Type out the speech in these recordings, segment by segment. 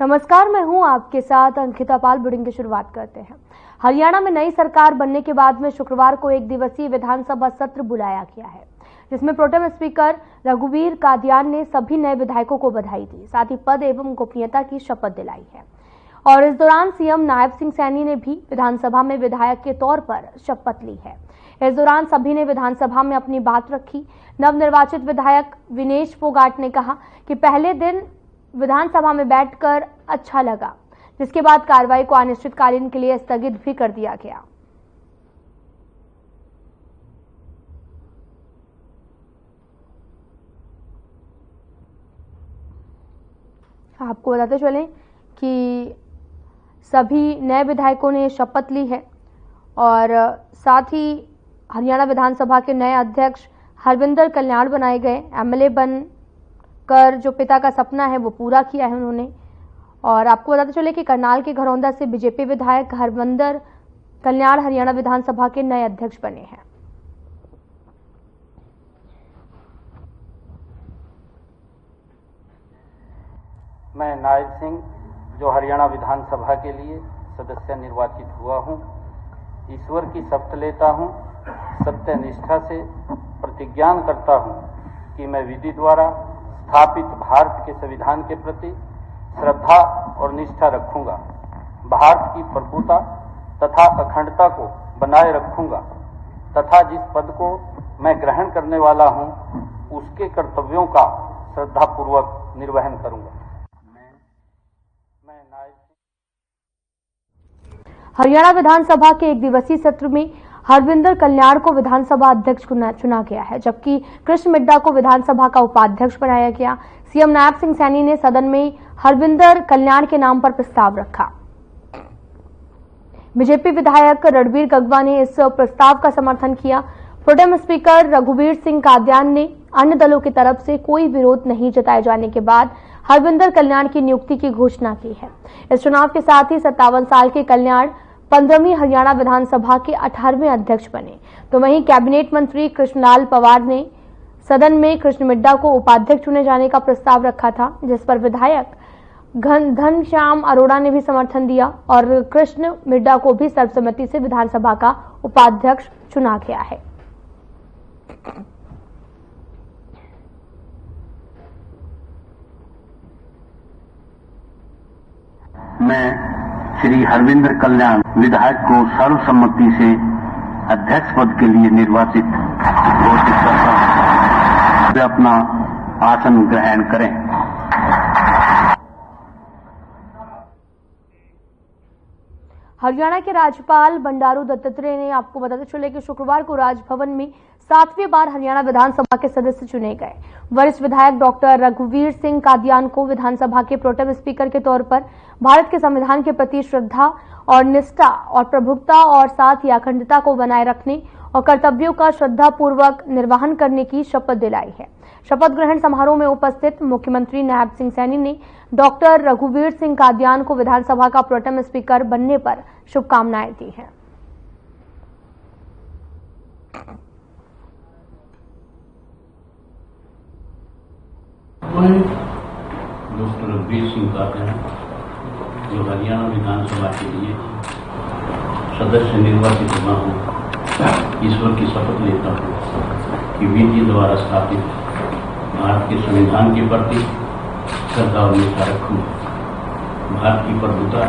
नमस्कार, मैं हूं आपके साथ अंकिता पाल। बुलेटिन की शुरुआत करते हैं। हरियाणा में नई सरकार बनने के बाद में शुक्रवार को एक दिवसीय विधानसभा सत्र बुलाया गया है, जिसमें प्रोटेम स्पीकर रघुवीर कादियान ने सभी नए विधायकों को बधाई दी, साथ ही पद एवं गोपनीयता की शपथ दिलाई है। और इस दौरान सीएम नायब सिंह सैनी ने भी विधानसभा में विधायक के तौर पर शपथ ली है। इस दौरान सभी ने विधानसभा में अपनी बात रखी। नवनिर्वाचित विधायक विनेश फोगाट ने कहा कि पहले दिन विधानसभा में बैठकर अच्छा लगा, जिसके बाद कार्रवाई को अनिश्चितकालीन के लिए स्थगित भी कर दिया गया। आपको बताते चलें कि सभी नए विधायकों ने शपथ ली है और साथ ही हरियाणा विधानसभा के नए अध्यक्ष हरविंदर कल्याण बनाए गए। एमएलए बनकर जो पिता का सपना है वो पूरा किया है उन्होंने। और आपको बताते चले कि करनाल के घरौंदा से बीजेपी विधायक हरविंदर कल्याण हरियाणा विधानसभा के नए अध्यक्ष बने हैं। मैं नायब सिंह जो हरियाणा विधानसभा के लिए सदस्य निर्वाचित हुआ हूं, ईश्वर की शपथ लेता हूं, सत्यनिष्ठा से प्रतिज्ञान करता हूं कि मैं विधि द्वारा स्थापित भारत के संविधान के प्रति श्रद्धा और निष्ठा रखूंगा, भारत की प्रभुता तथा अखंडता को बनाए रखूंगा तथा जिस पद को मैं ग्रहण करने वाला हूं उसके कर्तव्यों का श्रद्धापूर्वक निर्वहन करूंगा। हरियाणा विधानसभा के एक दिवसीय सत्र में हरविंदर कल्याण को विधानसभा अध्यक्ष चुना गया है, जबकि कृष्ण मिड्डा को विधानसभा का उपाध्यक्ष बनाया गया। सीएम नायब सिंह सैनी ने सदन में हरविंदर कल्याण के नाम पर प्रस्ताव रखा। बीजेपी विधायक रणबीर गंगवा ने इस प्रस्ताव का समर्थन किया। प्रोटेम स्पीकर रघुवीर सिंह कादियान ने अन्य दलों की तरफ से कोई विरोध नहीं जताए जाने के बाद हरविंदर कल्याण की नियुक्ति की घोषणा की है। इस चुनाव के साथ ही 57 साल के कल्याण 15वीं हरियाणा विधानसभा के 18वें अध्यक्ष बने। तो वहीं कैबिनेट मंत्री कृष्णलाल पंवार ने सदन में कृष्ण मिड्डा को उपाध्यक्ष चुने जाने का प्रस्ताव रखा था, जिस पर विधायक घनश्याम अरोड़ा ने भी समर्थन दिया और कृष्ण मिड्डा को भी सर्वसम्मति से विधानसभा का उपाध्यक्ष चुना गया है। मैं श्री हरविंदर कल्याण विधायक को सर्वसम्मति से अध्यक्ष पद के लिए निर्वाचित घोषित करता हूं। वे अपना आसन ग्रहण करें। हरियाणा के राज्यपाल बंडारू दत्तात्रेय ने आपको बताते चले कि शुक्रवार को राजभवन में 7वीं बार हरियाणा विधानसभा के सदस्य चुने गए। वरिष्ठ विधायक डॉक्टर रघुवीर सिंह कादियान को विधानसभा के प्रोटेम स्पीकर के तौर पर भारत के संविधान के प्रति श्रद्धा और निष्ठा और प्रभुत्ता और साथ ही अखंडता को बनाए रखने और कर्तव्यों का श्रद्धापूर्वक निर्वहन करने की शपथ दिलाई है। शपथ ग्रहण समारोह में उपस्थित मुख्यमंत्री नायब सिंह सैनी ने डॉक्टर रघुवीर सिंह कादियान को विधानसभा का प्रोटेम स्पीकर बनने पर शुभकामनाएं दी हैं। डॉक्टर रघुवीर सिंह कादियान जो हरियाणा विधानसभा के लिए सदस्य निर्वाचित हुआ हूँ, ईश्वर की शपथ लेता हूँ कि विधि द्वारा स्थापित भारत के संविधान के प्रति श्रद्धा और निष्ठा रखूंगा, भारत की प्रभुता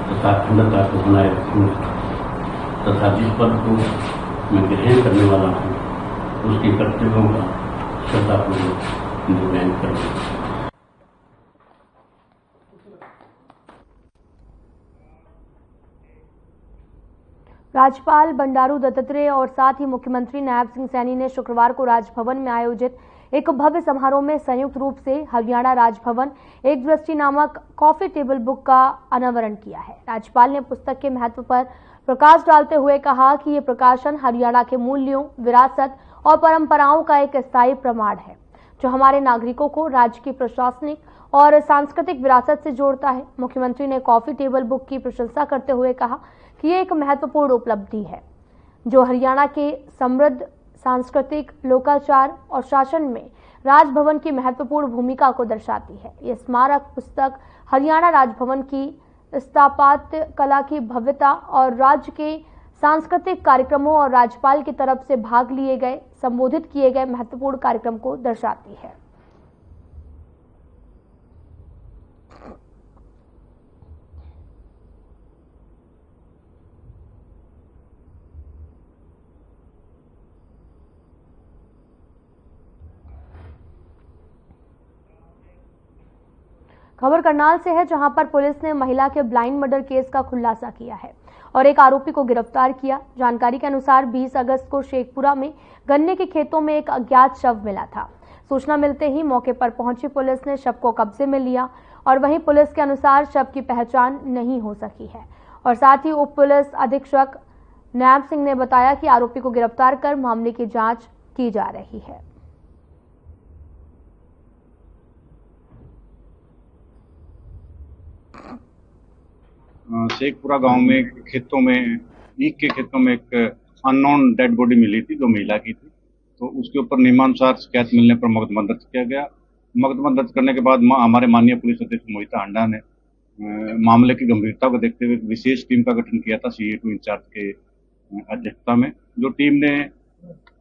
तथा अखंडता को बनाए रखूंगा तथा जिस पद को मैं ग्रहण करने वाला हूँ उसके कर्तव्यों का श्रद्धापूर्वक निर्वहन करूंगा। राज्यपाल बंडारू दत्तात्रेय और साथ ही मुख्यमंत्री नायब सिंह सैनी ने शुक्रवार को राजभवन में आयोजित एक भव्य समारोह में संयुक्त रूप से हरियाणा राजभवन एक दृष्टि नामक कॉफी टेबल बुक का अनावरण किया है। राज्यपाल ने पुस्तक के महत्व पर प्रकाश डालते हुए कहा कि ये प्रकाशन हरियाणा के मूल्यों, विरासत और परंपराओं का एक स्थायी प्रमाण है, जो हमारे नागरिकों को राज्य की प्रशासनिक और सांस्कृतिक विरासत से जोड़ता है। मुख्यमंत्री ने कॉफी टेबल बुक की प्रशंसा करते हुए कहा कि ये एक महत्वपूर्ण उपलब्धि है जो हरियाणा के समृद्ध सांस्कृतिक, लोकाचार और शासन में राजभवन की महत्वपूर्ण भूमिका को दर्शाती है। ये स्मारक पुस्तक हरियाणा राजभवन की स्थापत्य कला की भव्यता और राज्य के सांस्कृतिक कार्यक्रमों और राज्यपाल की तरफ से भाग लिए गए संबोधित किए गए महत्वपूर्ण कार्यक्रम को दर्शाती है। खबर करनाल से है, जहां पर पुलिस ने महिला के ब्लाइंड मर्डर केस का खुलासा किया है और एक आरोपी को गिरफ्तार किया। जानकारी के अनुसार 20 अगस्त को शेखपुरा में गन्ने के खेतों में एक अज्ञात शव मिला था। सूचना मिलते ही मौके पर पहुंची पुलिस ने शव को कब्जे में लिया और वहीं पुलिस के अनुसार शव की पहचान नहीं हो सकी है। और साथ ही उप पुलिस अधीक्षक नैब सिंह ने बताया कि आरोपी को गिरफ्तार कर मामले की जांच की जा रही है। शेखपुरा गांव में खेतों में ईख के खेतों में एक अननोन डेड बॉडी मिली थी जो महिला की थी। तो उसके ऊपर नियमानुसार शिकायत मिलने पर मुकदमा दर्ज किया गया। मुकदमा दर्ज करने के बाद हमारे माननीय पुलिस अधीक्षक मोहिता हांडा ने मामले की गंभीरता को देखते हुए विशेष टीम का गठन किया था CA2 इंचार्ज के अध्यक्षता में। जो टीम ने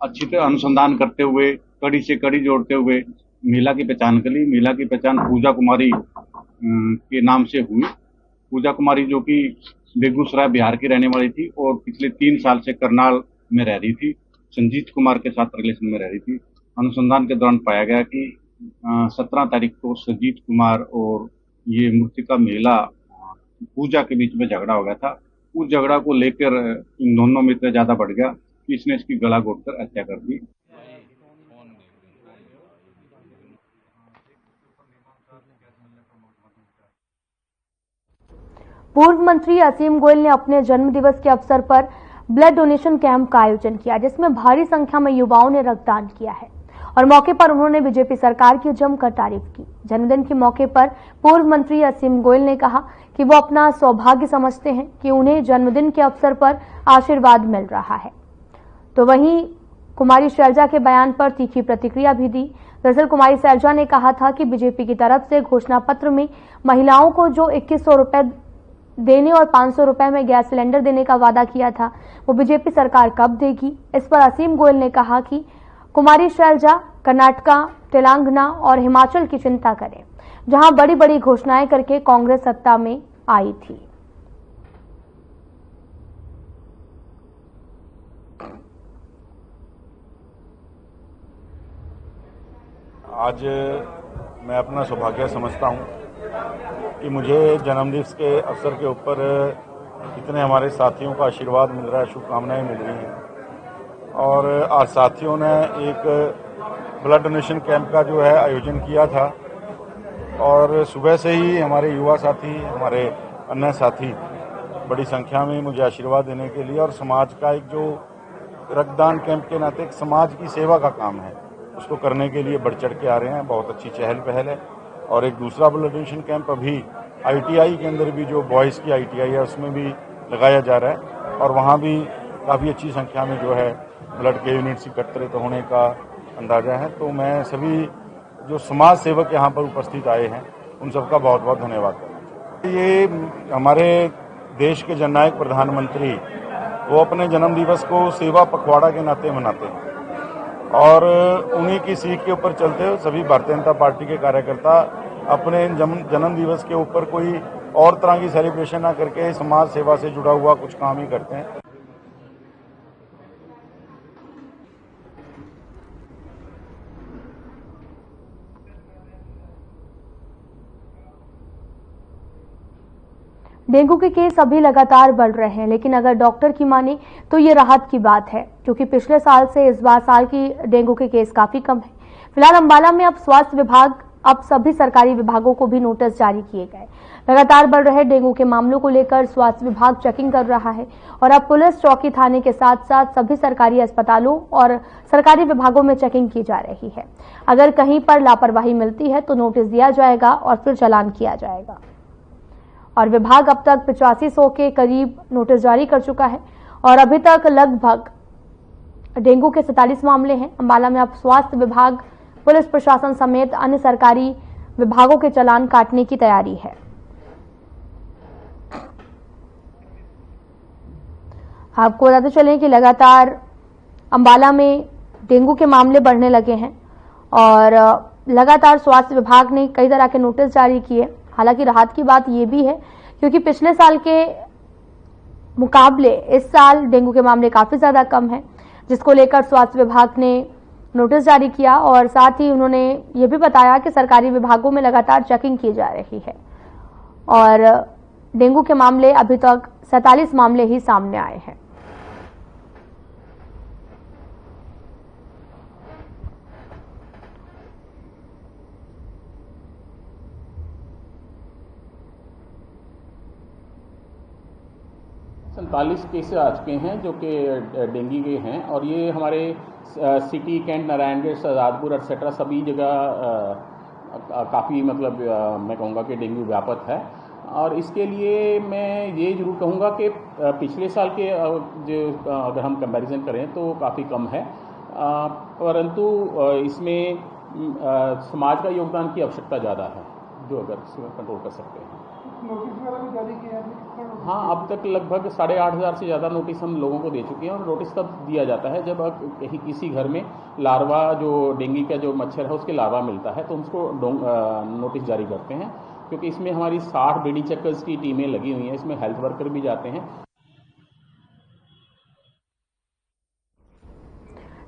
अच्छी तरह अनुसंधान करते हुए कड़ी से कड़ी जोड़ते हुए महिला की पहचान कर ली। महिला की पहचान पूजा कुमारी के नाम से हुई। पूजा कुमारी जो कि बेगूसराय बिहार की रहने वाली थी और पिछले 3 साल से करनाल में रह रही थी। संजीत कुमार के साथ रिलेशन में रह रही थी। अनुसंधान के दौरान पाया गया कि 17 तारीख को संजीत कुमार और ये मृतका महिला पूजा के बीच में झगड़ा हो गया था। उस झगड़ा को लेकर इन दोनों में इतना ज्यादा बढ़ गया कि इसने इसकी गला घोटकर हत्या कर दी। पूर्व मंत्री असीम गोयल ने अपने जन्मदिवस के अवसर पर ब्लड डोनेशन कैंप का आयोजन किया, जिसमें भारी संख्या में युवाओं ने रक्तदान किया है और मौके पर उन्होंने बीजेपी सरकार की जमकर तारीफ की। जन्मदिन के मौके पर पूर्व मंत्री असीम गोयल ने कहा कि वो अपना सौभाग्य समझते हैं कि उन्हें जन्मदिन के अवसर पर आशीर्वाद मिल रहा है। तो वहीं कुमारी शैलजा के बयान पर तीखी प्रतिक्रिया भी दी। दरअसल कुमारी शैलजा ने कहा था कि बीजेपी की तरफ से घोषणा पत्र में महिलाओं को जो 2100 रुपए देने और 500 रुपए में गैस सिलेंडर देने का वादा किया था, वो बीजेपी सरकार कब देगी। इस पर असीम गोयल ने कहा कि कुमारी शैलजा कर्नाटका, तेलंगाना और हिमाचल की चिंता करें, जहां बड़ी बड़ी घोषणाएं करके कांग्रेस सत्ता में आई थी। आज मैं अपना सौभाग्य समझता हूं कि मुझे जन्मदिवस के अवसर के ऊपर इतने हमारे साथियों का आशीर्वाद मिल रहा है, शुभकामनाएं मिल रही हैं। और आज साथियों ने एक ब्लड डोनेशन कैंप का जो है आयोजन किया था और सुबह से ही हमारे युवा साथी, हमारे अन्य साथी बड़ी संख्या में मुझे आशीर्वाद देने के लिए, और समाज का एक जो रक्तदान कैंप के नाते एक समाज की सेवा का काम है उसको करने के लिए बढ़ चढ़ के आ रहे हैं। बहुत अच्छी चहल पहल है। और एक दूसरा ब्लड डोनेशन कैंप अभी ITI के अंदर भी, जो बॉयज़ की ITI है, उसमें भी लगाया जा रहा है और वहाँ भी काफ़ी अच्छी संख्या में जो है ब्लड के यूनिट्स एकत्रित होने का अंदाजा है। तो मैं सभी जो समाज सेवक यहाँ पर उपस्थित आए हैं उन सबका बहुत बहुत धन्यवाद करना चाहता हूँ। ये हमारे देश के जननायक प्रधानमंत्री वो अपने जन्मदिवस को सेवा पखवाड़ा के नाते मनाते हैं और उन्हीं की सीख के ऊपर चलते हुए सभी भारतीय जनता पार्टी के कार्यकर्ता अपने जन्म दिवस के ऊपर कोई और तरह की सेलिब्रेशन ना करके समाज सेवा से जुड़ा हुआ कुछ काम ही करते हैं। डेंगू के केस अभी लगातार बढ़ रहे हैं, लेकिन अगर डॉक्टर की माने तो ये राहत की बात है, क्योंकि पिछले साल से इस बार साल की डेंगू के केस काफी कम है। फिलहाल अंबाला में अब स्वास्थ्य विभाग अब सभी सरकारी विभागों को भी नोटिस जारी किए गए। लगातार बढ़ रहे डेंगू के मामलों को लेकर स्वास्थ्य विभाग चेकिंग कर रहा है और अब पुलिस चौकी, थाने के साथ साथ सभी सरकारी अस्पतालों और सरकारी विभागों में चेकिंग की जा रही है। अगर कहीं पर लापरवाही मिलती है तो नोटिस दिया जाएगा और फिर चालान किया जाएगा। और विभाग अब तक 8500 के करीब नोटिस जारी कर चुका है और अभी तक लगभग डेंगू के 47 मामले हैं। अंबाला में अब स्वास्थ्य विभाग पुलिस प्रशासन समेत अन्य सरकारी विभागों के चालान काटने की तैयारी है। आपको बताते चलें कि लगातार अंबाला में डेंगू के मामले बढ़ने लगे हैं और लगातार स्वास्थ्य विभाग ने कई तरह के नोटिस जारी किए। हालांकि राहत की बात यह भी है क्योंकि पिछले साल के मुकाबले इस साल डेंगू के मामले काफी ज्यादा कम हैं, जिसको लेकर स्वास्थ्य विभाग ने नोटिस जारी किया और साथ ही उन्होंने ये भी बताया कि सरकारी विभागों में लगातार चेकिंग की जा रही है और डेंगू के मामले अभी तक 47 मामले ही सामने आए हैं। सैंतालीस केसेस आ चुके हैं जो कि डेंगू के हैं और ये हमारे सिटी, कैंट, नारायणगढ़, शहजादपुर एक्सेट्रा सभी जगह काफ़ी मतलब मैं कहूँगा कि डेंगू व्यापक है। और इसके लिए मैं ये जरूर कहूँगा कि पिछले साल के जो अगर हम कंपैरिजन करें तो काफ़ी कम है, परंतु इसमें समाज का योगदान की आवश्यकता ज़्यादा है जो अगर कंट्रोल कर सकते हैं। नोटिस वगैरह भी जारी किए हैं? हाँ, अब तक लगभग 8,500 से ज़्यादा नोटिस हम लोगों को दे चुके हैं और नोटिस तब दिया जाता है जब कहीं किसी घर में लार्वा जो डेंगू का जो मच्छर है उसके लार्वा मिलता है तो उसको नोटिस जारी करते हैं, क्योंकि इसमें हमारी 60 बीडी चेकर्स की टीमें लगी हुई हैं, इसमें हेल्थ वर्कर भी जाते हैं।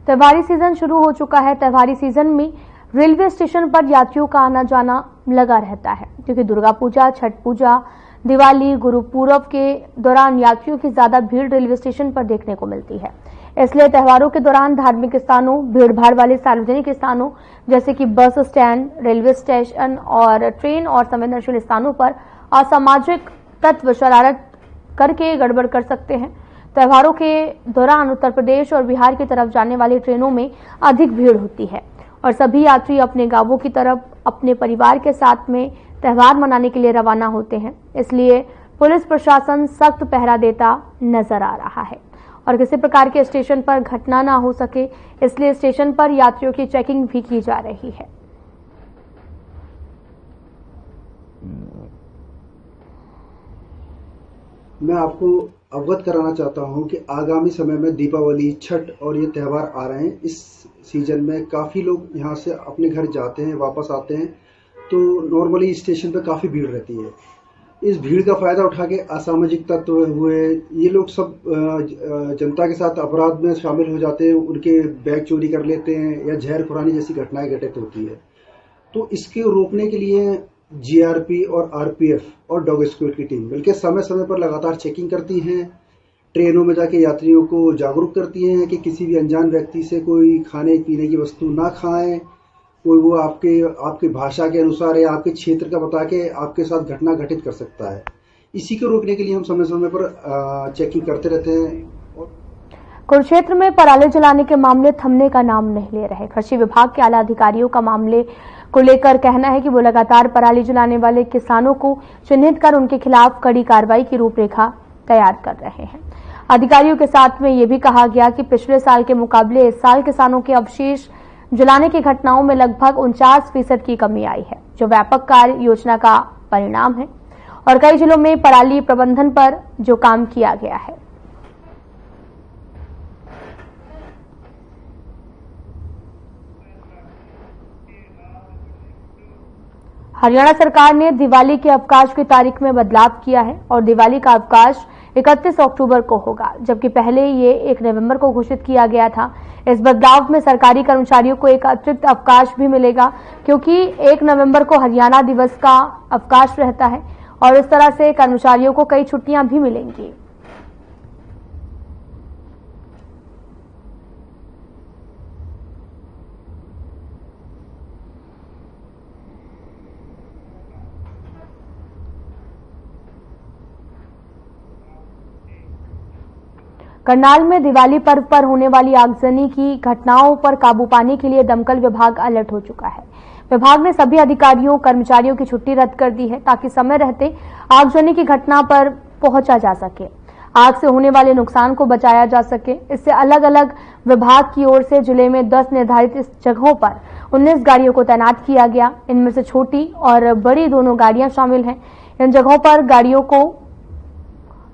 त्योहारी सीजन शुरू हो चुका है। त्योहारी सीजन में रेलवे स्टेशन पर यात्रियों का आना जाना लगा रहता है क्योंकि दुर्गा पूजा, छठ पूजा, दिवाली, गुरु पूर्व के दौरान यात्रियों की ज्यादा भीड़ रेलवे स्टेशन पर देखने को मिलती है। इसलिए त्योहारों के दौरान धार्मिक स्थानों, भीड़भाड़ वाले सार्वजनिक स्थानों जैसे कि बस स्टैंड, रेलवे स्टेशन और ट्रेन और संवेदनशील स्थानों पर असामाजिक तत्व शरारत करके गड़बड़ कर सकते हैं। त्योहारों के दौरान उत्तर प्रदेश और बिहार की तरफ जाने वाली ट्रेनों में अधिक भीड़ होती है और सभी यात्री अपने गांवों की तरफ अपने परिवार के साथ में त्योहार मनाने के लिए रवाना होते हैं। इसलिए पुलिस प्रशासन सख्त पहरा देता नजर आ रहा है और किसी प्रकार के स्टेशन पर घटना ना हो सके, इसलिए स्टेशन पर यात्रियों की चेकिंग भी की जा रही है। मैं आपको अवगत कराना चाहता हूं कि आगामी समय में दीपावली, छठ और ये त्यौहार आ रहे हैं। इस सीजन में काफ़ी लोग यहाँ से अपने घर जाते हैं, वापस आते हैं, तो नॉर्मली स्टेशन पे काफ़ी भीड़ रहती है। इस भीड़ का फ़ायदा उठा के असामाजिक तत्व हुए, ये लोग सब जनता के साथ अपराध में शामिल हो जाते हैं, उनके बैग चोरी कर लेते हैं या जहर खुरानी जैसी घटनाएं घटित होती है। तो इसके रोकने के लिए जीआरपी और आरपीएफ और डॉग स्क्वाड की टीम बल्कि समय समय पर लगातार चेकिंग करती हैं, ट्रेनों में जाके यात्रियों को जागरूक करती हैं कि किसी भी अनजान व्यक्ति से कोई खाने पीने की वस्तु ना खाएं, कोई वो आपके भाषा के अनुसार या आपके क्षेत्र का बता के आपके साथ घटना घटित कर सकता है। इसी को रोकने के लिए हम समय समय पर चेकिंग करते रहते हैं। कुरुक्षेत्र में पराली जलाने के मामले थमने का नाम नहीं ले रहे। कृषि विभाग के आला अधिकारियों का मामले को लेकर कहना है कि वो लगातार पराली जलाने वाले किसानों को चिन्हित कर उनके खिलाफ कड़ी कार्रवाई की रूपरेखा तैयार कर रहे हैं। अधिकारियों के साथ में ये भी कहा गया कि पिछले साल के मुकाबले इस साल किसानों के अवशेष जलाने की घटनाओं में लगभग 49% की कमी आई है, जो व्यापक कार्य योजना का परिणाम है और कई जिलों में पराली प्रबंधन पर जो काम किया गया है। हरियाणा सरकार ने दिवाली के अवकाश की तारीख में बदलाव किया है और दिवाली का अवकाश 31 अक्टूबर को होगा, जबकि पहले ये 1 नवंबर को घोषित किया गया था। इस बदलाव में सरकारी कर्मचारियों को एक अतिरिक्त अवकाश भी मिलेगा क्योंकि 1 नवंबर को हरियाणा दिवस का अवकाश रहता है और इस तरह से कर्मचारियों को कई छुट्टियां भी मिलेंगी। करनाल में दिवाली पर्व पर होने वाली आगजनी की घटनाओं पर काबू पाने के लिए दमकल विभाग अलर्ट हो चुका है। विभाग ने सभी अधिकारियों, कर्मचारियों की छुट्टी रद्द कर दी है ताकि समय रहते आगजनी की घटना पर पहुंचा जा सके। आग से होने वाले नुकसान को बचाया जा सके। इससे अलग अलग विभाग की ओर से जिले में 10 निर्धारित जगहों पर 19 गाड़ियों को तैनात किया गया। इनमें से छोटी और बड़ी दोनों गाड़ियां शामिल हैं। इन जगहों पर गाड़ियों को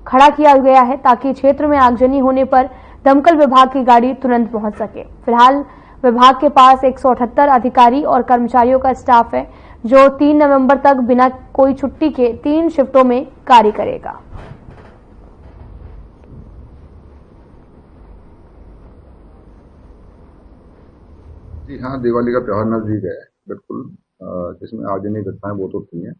खड़ा किया गया है ताकि क्षेत्र में आगजनी होने पर दमकल विभाग की गाड़ी तुरंत पहुंच सके। फिलहाल विभाग के पास 178 अधिकारी और कर्मचारियों का स्टाफ है जो 3 नवंबर तक बिना कोई छुट्टी के 3 शिफ्टों में कार्य करेगा। जी हाँ, दिवाली का त्यौहार नजदीक है बिल्कुल, जिसमें आगजनी घटनाएं बहुत होती हैं,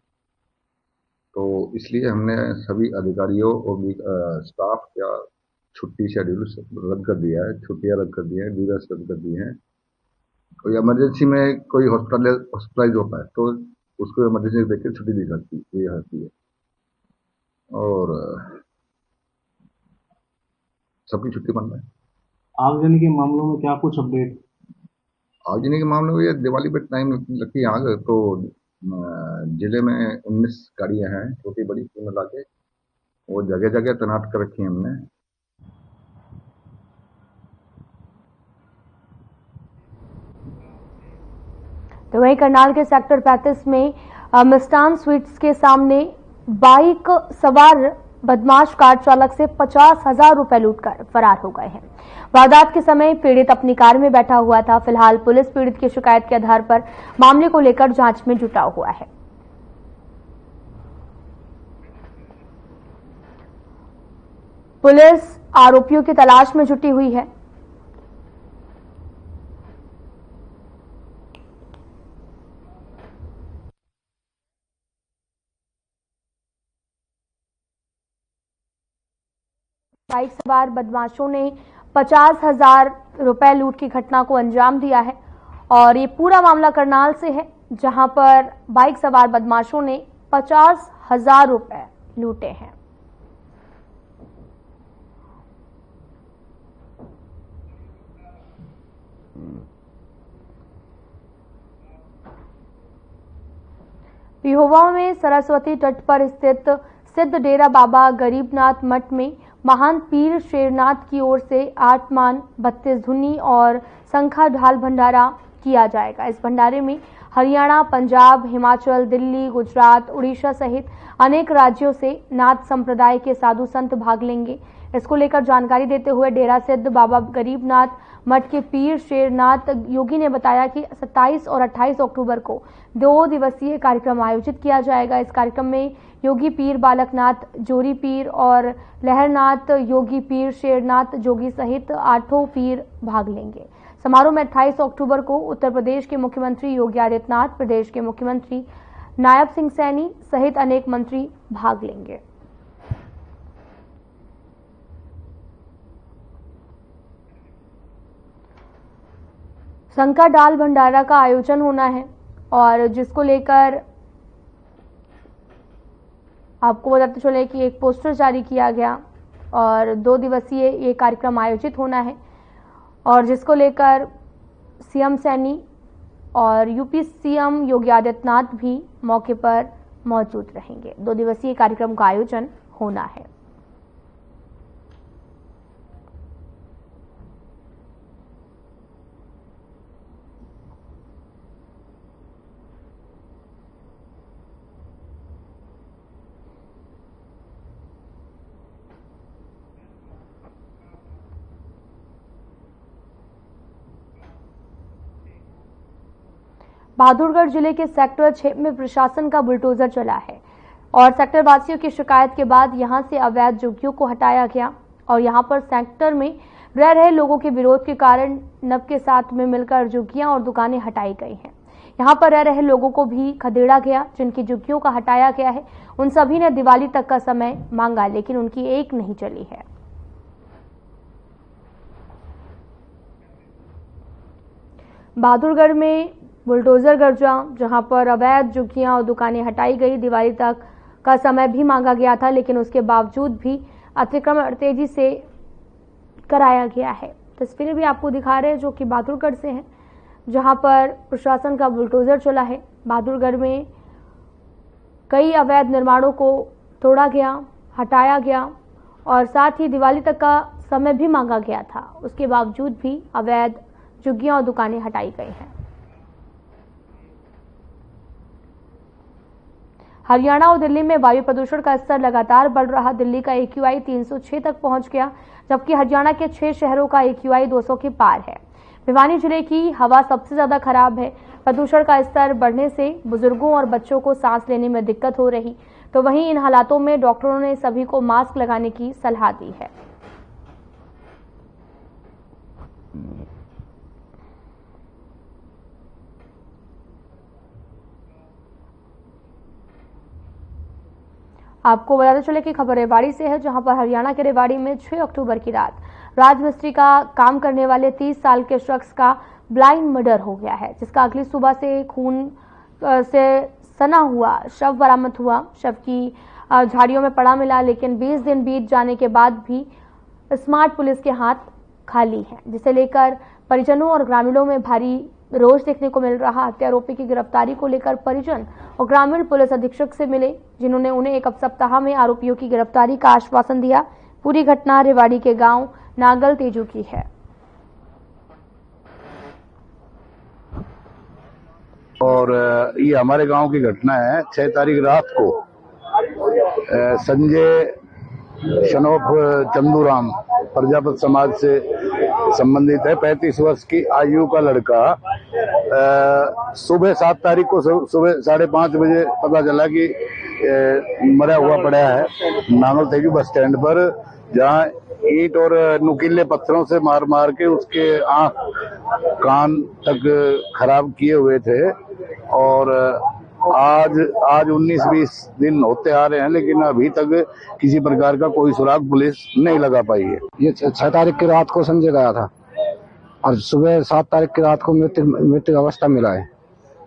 तो इसलिए हमने सभी अधिकारियों और स्टाफ का छुट्टी शेड्यूल रद्द कर दिया है, छुट्टियां रद्द कर दी हैं, ड्यूटीज रद्द कर दी हैं। कोई इमरजेंसी में कोई हॉस्पिटलाइज होता है तो उसको इमरजेंसी देख के छुट्टी दी जाती है और सबकी छुट्टी बंद है। आगजनी के मामलों में क्या कुछ अपडेट? आगजनी के मामले में ये दिवाली पे टाइम लगती आग, तो जिले में 19 गाड़ियां हैं छोटी बड़ी तीन मिला के, वो जगह जगह तैनात कर रखी है हमने। तो वहीं करनाल के सेक्टर 35 में मिष्ठान स्वीट्स के सामने बाइक सवार बदमाश कार चालक से 50,000 रुपए लूटकर फरार हो गए हैं। वारदात के समय पीड़ित अपनी कार में बैठा हुआ था। फिलहाल पुलिस पीड़ित की शिकायत के आधार पर मामले को लेकर जांच में जुटा हुआ है। पुलिस आरोपियों की तलाश में जुटी हुई है। बाइक सवार बदमाशों ने 50,000 रुपए लूट की घटना को अंजाम दिया है और ये पूरा मामला करनाल से है, जहां पर बाइक सवार बदमाशों ने 50,000 रुपए लूटे हैं। पिहोवा में सरस्वती तट पर स्थित सिद्ध डेरा बाबा गरीबनाथ मठ में महान पीर शेरनाथ की ओर से 8 मान 32 धुनी और शंखा ढाल भंडारा किया जाएगा। इस भंडारे में हरियाणा, पंजाब, हिमाचल, दिल्ली, गुजरात, उड़ीसा सहित अनेक राज्यों से नाथ संप्रदाय के साधु संत भाग लेंगे। इसको लेकर जानकारी देते हुए डेरा सिद्ध बाबा गरीबनाथ मठ के पीर शेरनाथ योगी ने बताया कि 27 और 28 अक्टूबर को 2 दिवसीय कार्यक्रम आयोजित किया जाएगा। इस कार्यक्रम में योगी पीर बालकनाथ, जोरी पीर और लहरनाथ योगी पीर शेरनाथ जोगी सहित 8 पीर भाग लेंगे। समारोह में 28 अक्टूबर को उत्तर प्रदेश के मुख्यमंत्री योगी आदित्यनाथ, प्रदेश के मुख्यमंत्री नायब सिंह सैनी सहित अनेक मंत्री भाग लेंगे। शंखा ढाल भंडारा का आयोजन होना है और जिसको लेकर आपको बताते चले कि एक पोस्टर जारी किया गया और 2 दिवसीय ये कार्यक्रम आयोजित होना है और जिसको लेकर सीएम सैनी और यूपी सीएम योगी आदित्यनाथ भी मौके पर मौजूद रहेंगे। 2 दिवसीय कार्यक्रम का आयोजन होना है। बहादुरगढ़ जिले के सेक्टर 6 में प्रशासन का बुलडोजर चला है और सेक्टर वासियों की शिकायत के बाद यहां से अवैध झुग्गियों को हटाया गया और यहां पर सेक्टर में रह रहे लोगों के विरोध के कारण नब के साथ में मिलकर झुग्गियां और दुकानें हटाई गई हैं। यहां पर रह रहे लोगों को भी खदेड़ा गया। जिनकी झुग्गियों का हटाया गया है उन सभी ने दिवाली तक का समय मांगा, लेकिन उनकी एक नहीं चली है। बहादुरगढ़ में बुलडोजर गर्जा, जहां पर अवैध झुग्गियां और दुकानें हटाई गई। दिवाली तक का समय भी मांगा गया था, लेकिन उसके बावजूद भी अतिक्रमण तेजी से कराया गया है। तस्वीरें भी आपको दिखा रहे हैं जो कि बहादुरगढ़ से हैं, जहां पर प्रशासन का बुलडोजर चला है। बहादुरगढ़ में कई अवैध निर्माणों को तोड़ा गया, हटाया गया और साथ ही दिवाली तक का समय भी मांगा गया था। उसके बावजूद भी अवैध झुग्गियां और दुकानें हटाई गई हैं। हरियाणा और दिल्ली में वायु प्रदूषण का स्तर लगातार बढ़ रहा। दिल्ली का AQI 306 तक पहुंच गया, जबकि हरियाणा के 6 शहरों का AQI 200 के पार है। भिवानी जिले की हवा सबसे ज्यादा खराब है। प्रदूषण का स्तर बढ़ने से बुजुर्गों और बच्चों को सांस लेने में दिक्कत हो रही, तो वहीं इन हालातों में डॉक्टरों ने सभी को मास्क लगाने की सलाह दी है। आपको बताते चले कि खबर रेवाड़ी से है, जहां पर हरियाणा के रेवाड़ी में 6 अक्टूबर की रात राजमिस्त्री का काम करने वाले 30 साल के शख्स का ब्लाइंड मर्डर हो गया है, जिसका अगली सुबह से खून से सना हुआ शव बरामद हुआ। शव की झाड़ियों में पड़ा मिला, लेकिन 20 दिन बीत जाने के बाद भी स्मार्ट पुलिस के हाथ खाली है, जिसे लेकर परिजनों और ग्रामीणों में भारी रोष देखने को मिल रहा। हत्या आरोपी की गिरफ्तारी को लेकर परिजन और ग्रामीण पुलिस अधीक्षक से मिले, जिन्होंने उन्हें एक सप्ताह में आरोपियों की गिरफ्तारी का आश्वासन दिया। पूरी घटना रेवाड़ी के गांव नागल तेजू की है। और ये हमारे गांव की घटना है। 6 तारीख रात को संजय शनोप चंदूराम प्रजापत समाज से संबंधित है, 35 वर्ष की आयु का लड़का सुबह 7 तारीख को सुबह 5:30 बजे पता चला कि मरा हुआ पड़ा है नागल तेजू बस स्टैंड पर, जहां ईंट और नुकीले पत्थरों से मार मार के उसके आंख कान तक खराब किए हुए थे। और आज 19-20 दिन होते आ रहे हैं, लेकिन अभी तक किसी प्रकार का कोई सुराग पुलिस नहीं लगा पाई है। ये 6 तारीख की रात को संजय गया था और सुबह 7 तारीख की रात को मृत्यु अवस्था मिला है।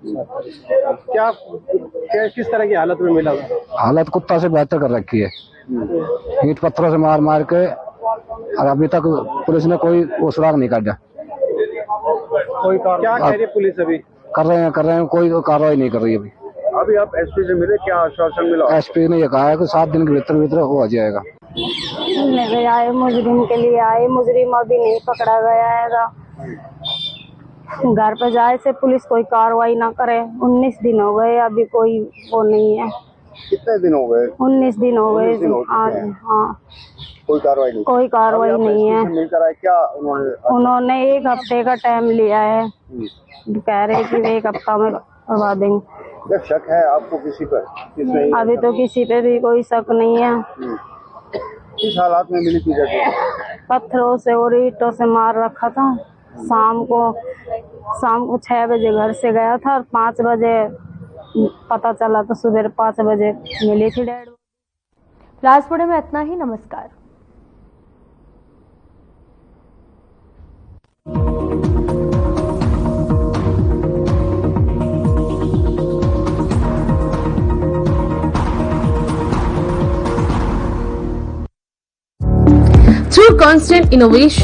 क्या किस तरह की हालत में मिला? हालत कुत्ता से बेहतर कर रखी है, ईंट पत्थरों से मार मार के, और अभी तक पुलिस ने कोई सुराग नहीं काटा। क्या कह रही है पुलिस? अभी कर रहे हैं, कोई कार्रवाई नहीं कर रही अभी। अभी आप एसपी से मिले, क्या आश्वासन मिला? एसपी ने ये कहा है कि 7 दिन के भीतर हो जाएगा। आए मुजरिम के लिए आए, मुजरिम अभी नहीं पकड़ा गया है। घर पे जाए से पुलिस कोई कार्रवाई ना करे। 19 दिन हो गए, अभी कोई वो नहीं है। कितने दिन हो गए? 19 दिन हो गए। हाँ, कोई कार्रवाई नहीं है। नहीं कराए क्या उन्होंने 1 हफ्ते का टाइम लिया है, कह रहे कि 1 हफ्ता में करवा देंगे। क्या शक है आपको किसी पर? अभी तो किसी पे भी कोई शक नहीं है। किस हालात में मिली थी? पत्थरों से और ईंटों से मार रखा था। शाम को 6 बजे घर से गया था और 5 बजे पता चला, तो सुबह 5 बजे मिली थी डेड। राजपुरे में इतना ही। नमस्कार। Through constant innovation